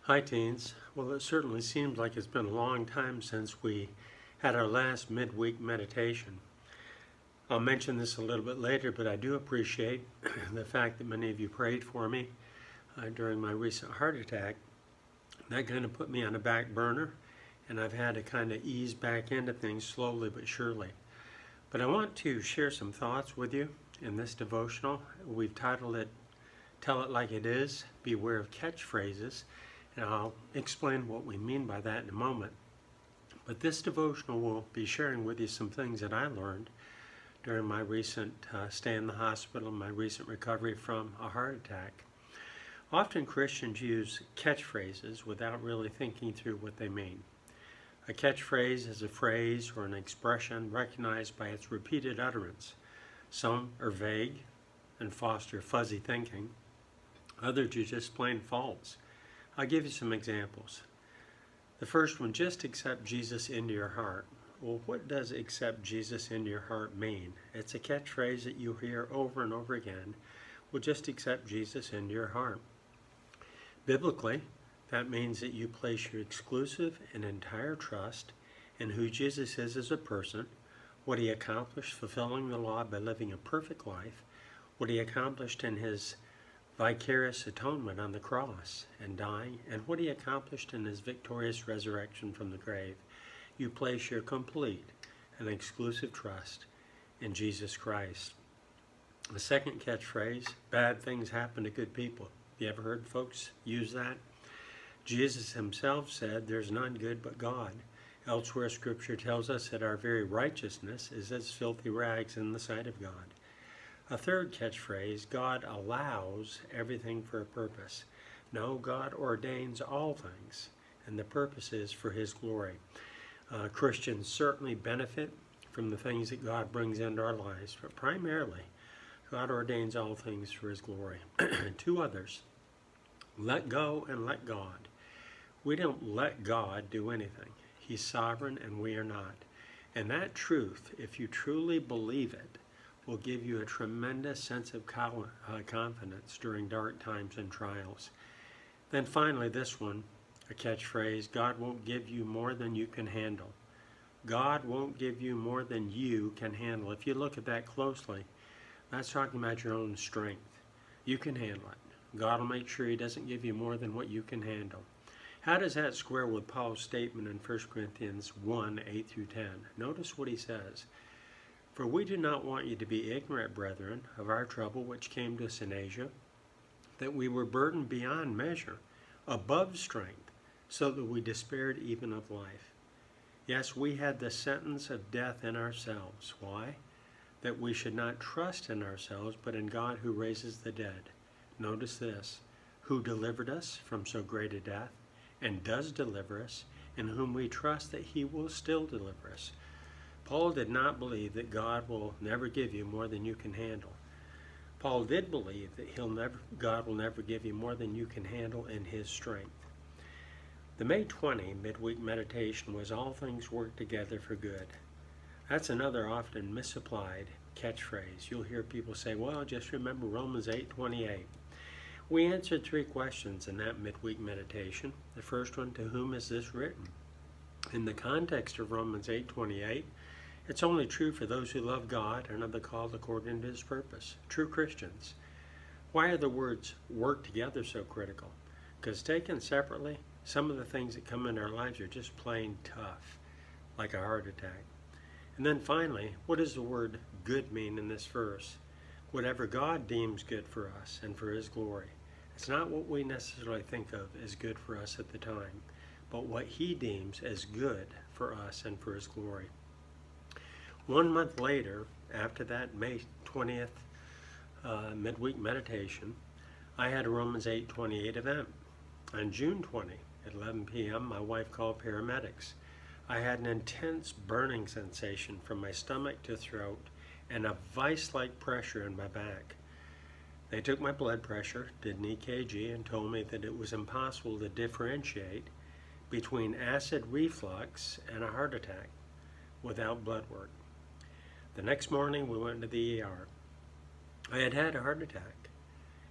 Hi, teens. Well, it certainly seems like it's been a long time since we had our last midweek meditation. I'll mention this a little bit later, but I do appreciate the fact that many of you prayed for me during my recent heart attack. That kind of put me on a back burner, and I've had to kind of ease back into things slowly but surely. But I want to share some thoughts with you in this devotional. We've titled it, Tell It Like It Is, Beware of Catchphrases. And I'll explain what we mean by that in a moment. But this devotional will be sharing with you some things that I learned during my recent stay in the hospital, my recent recovery from a heart attack. Often Christians use catchphrases without really thinking through what they mean. A catchphrase is a phrase or an expression recognized by its repeated utterance. Some are vague and foster fuzzy thinking. Others are just plain false. I'll give you some examples. The first one, just accept Jesus into your heart. Well, what does accept Jesus into your heart mean? It's a catchphrase that you hear over and over again. Well, just accept Jesus into your heart. Biblically, that means that you place your exclusive and entire trust in who Jesus is as a person, what he accomplished fulfilling the law by living a perfect life, what he accomplished in his vicarious atonement on the cross and dying, and what he accomplished in his victorious resurrection from the grave. You place your complete and exclusive trust in Jesus Christ. The second catchphrase, bad things happen to good people. You ever heard folks use that? Jesus himself said, there's none good but God. Elsewhere, Scripture tells us that our very righteousness is as filthy rags in the sight of God. A third catchphrase, God allows everything for a purpose. No, God ordains all things, and the purpose is for his glory. Christians certainly benefit from the things that God brings into our lives, but primarily, God ordains all things for his glory. Two others, let go and let God. We don't let God do anything. He's sovereign and we are not. And that truth, if you truly believe it, will give you a tremendous sense of confidence during dark times and trials. Then finally, this one, a catchphrase, God won't give you more than you can handle. God won't give you more than you can handle. If you look at that closely, that's talking about your own strength. You can handle it. God will make sure he doesn't give you more than what you can handle. How does that square with Paul's statement in 1 Corinthians 1, 8 through 10? Notice what he says. For we do not want you to be ignorant, brethren, of our trouble which came to us in Asia, that we were burdened beyond measure, above strength, so that we despaired even of life. Yes, we had the sentence of death in ourselves. Why? That we should not trust in ourselves, but in God who raises the dead. Notice this, who delivered us from so great a death, and does deliver us, in whom we trust that he will still deliver us. Paul did not believe that God will never give you more than you can handle. Paul did believe that God will never give you more than you can handle in his strength. The May 20 midweek meditation was all things work together for good. That's another often misapplied catchphrase. You'll hear people say, well, just remember Romans 8:28. We answered three questions in that midweek meditation. The first one, to whom is this written? In the context of Romans 8:28, it's only true for those who love God and are the called according to his purpose, true Christians. Why are the words work together so critical? Because taken separately, some of the things that come in our lives are just plain tough, like a heart attack. And then finally, what does the word good mean in this verse? Whatever God deems good for us and for his glory. It's not what we necessarily think of as good for us at the time, but what he deems as good for us and for his glory. 1 month later, after that May 20th midweek meditation, I had a Romans 8:28 event. On June 20 at 11 p.m., my wife called paramedics. I had an intense burning sensation from my stomach to throat and a vice-like pressure in my back. They took my blood pressure, did an EKG, and told me that it was impossible to differentiate between acid reflux and a heart attack without blood work. The next morning, we went to the ER. I had had a heart attack.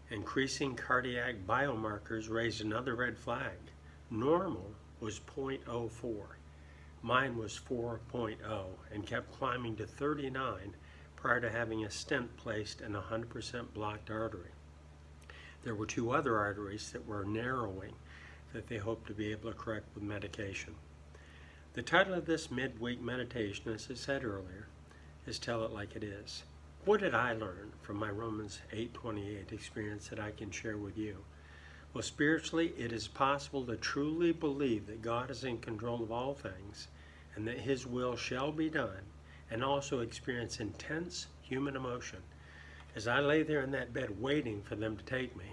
Increasing cardiac biomarkers raised another red flag. Normal was 0.04. Mine was 4.0 and kept climbing to 39 prior to having a stent placed in a 100% blocked artery. There were two other arteries that were narrowing that they hoped to be able to correct with medication. The title of this midweek meditation, as I said earlier, is Tell It Like It Is. What did I learn from my Romans 8:28 experience that I can share with you? Well, spiritually, it is possible to truly believe that God is in control of all things and that His will shall be done, and also experience intense human emotion. As I lay there in that bed waiting for them to take me,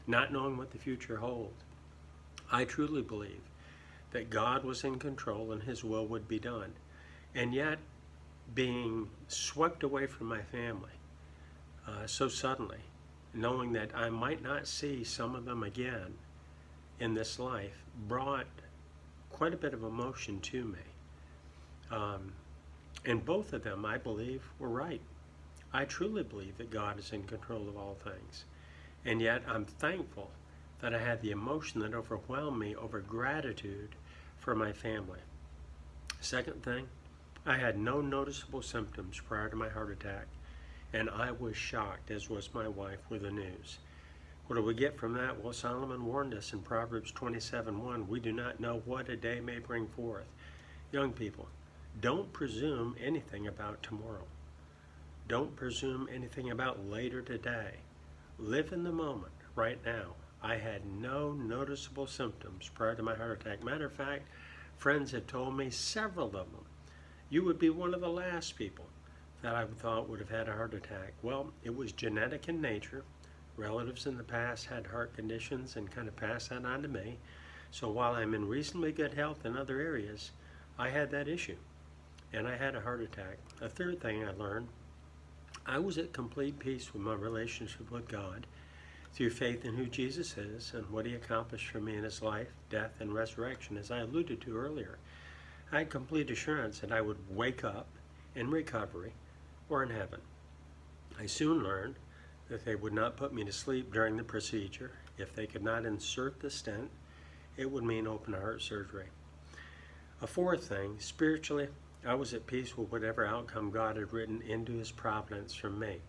not knowing what the future holds, I truly believe that God was in control and His will would be done. And yet, being swept away from my family so suddenly, knowing that I might not see some of them again in this life, brought quite a bit of emotion to me. And both of them, I believe, were right. I truly believe that God is in control of all things. And yet I'm thankful that I had the emotion that overwhelmed me over gratitude for my family. Second thing, I had no noticeable symptoms prior to my heart attack, and I was shocked, as was my wife, with the news. What do we get from that? Well, Solomon warned us in Proverbs 27:1, we do not know what a day may bring forth. Young people, don't presume anything about tomorrow. Don't presume anything about later today. Live in the moment, right now. I had no noticeable symptoms prior to my heart attack. Matter of fact, friends have told me, several of them, you would be one of the last people that I thought would have had a heart attack. Well, it was genetic in nature. Relatives in the past had heart conditions and kind of passed that on to me. So while I'm in reasonably good health in other areas, I had that issue, and I had a heart attack. A third thing I learned, I was at complete peace with my relationship with God through faith in who Jesus is and what He accomplished for me in His life, death, and resurrection, as I alluded to earlier. I had complete assurance that I would wake up in recovery or in heaven. I soon learned that they would not put me to sleep during the procedure. If they could not insert the stent, it would mean open heart surgery. A fourth thing, spiritually, I was at peace with whatever outcome God had written into His providence for me.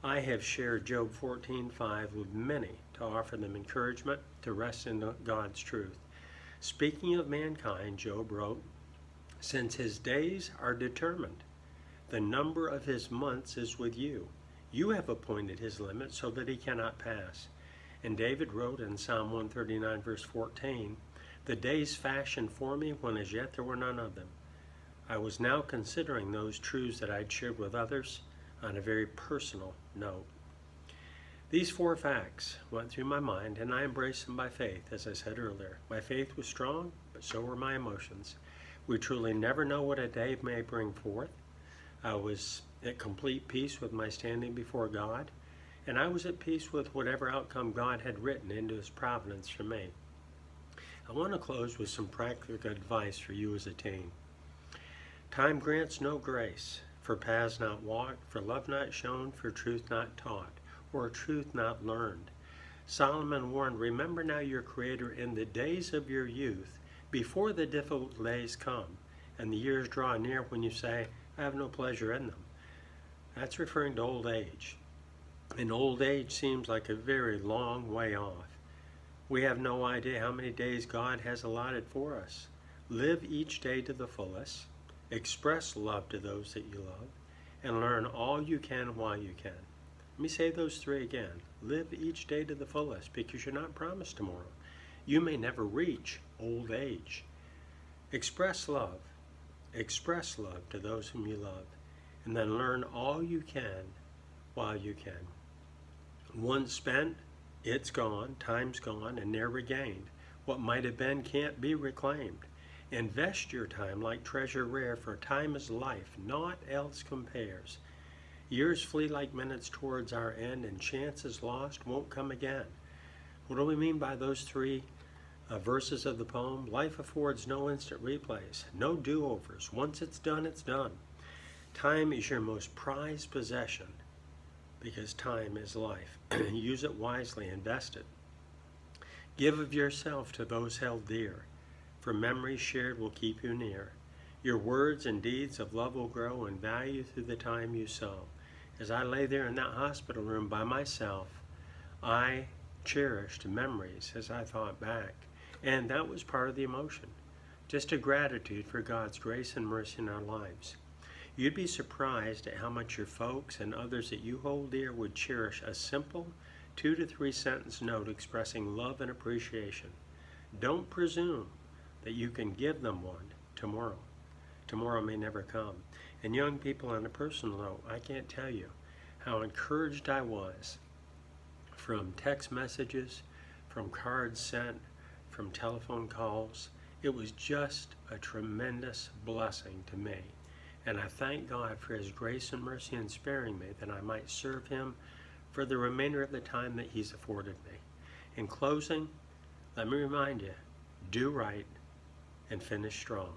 I have shared Job 14:5 with many to offer them encouragement to rest in God's truth. Speaking of mankind, Job wrote, since his days are determined, the number of his months is with you. You have appointed his limit so that he cannot pass. And David wrote in Psalm 139, verse 14, the days fashioned for me when as yet there were none of them. I was now considering those truths that I'd shared with others on a very personal note. These four facts went through my mind, and I embraced them by faith, as I said earlier. My faith was strong, but so were my emotions. We truly never know what a day may bring forth. I was at complete peace with my standing before God, and I was at peace with whatever outcome God had written into His providence for me. I want to close with some practical advice for you as a teen. Time grants no grace, for paths not walked, for love not shown, for truth not taught, or truth not learned. Solomon warned, remember now your Creator in the days of your youth, before the difficult days come, and the years draw near when you say, I have no pleasure in them. That's referring to old age. And old age seems like a very long way off. We have no idea how many days God has allotted for us. Live each day to the fullest, express love to those that you love, and learn all you can while you can. Let me say those three again. Live each day to the fullest, because you're not promised tomorrow. You may never reach old age. Express love to those whom you love, and then learn all you can while you can. Once spent, it's gone, time's gone, and ne'er regained. What might have been can't be reclaimed. Invest your time like treasure rare, for time is life, naught else compares. Years flee like minutes towards our end, and chances lost won't come again. What do we mean by those three verses of the poem? Life affords no instant replays, no do-overs. Once it's done, it's done. Time is your most prized possession, because time is life. Use it wisely, invest it. Give of yourself to those held dear, for memories shared will keep you near. Your words and deeds of love will grow in value through the time you sow. As I lay there in that hospital room by myself, I cherished memories as I thought back. And that was part of the emotion. Just a gratitude for God's grace and mercy in our lives. You'd be surprised at how much your folks and others that you hold dear would cherish a simple 2 to 3 sentence note expressing love and appreciation. Don't presume that you can give them one tomorrow. Tomorrow may never come. And young people, on a personal note, I can't tell you how encouraged I was from text messages, from cards sent, from telephone calls. It was just a tremendous blessing to me. And I thank God for His grace and mercy in sparing me that I might serve Him for the remainder of the time that He's afforded me. In closing, let me remind you, do right and finish strong.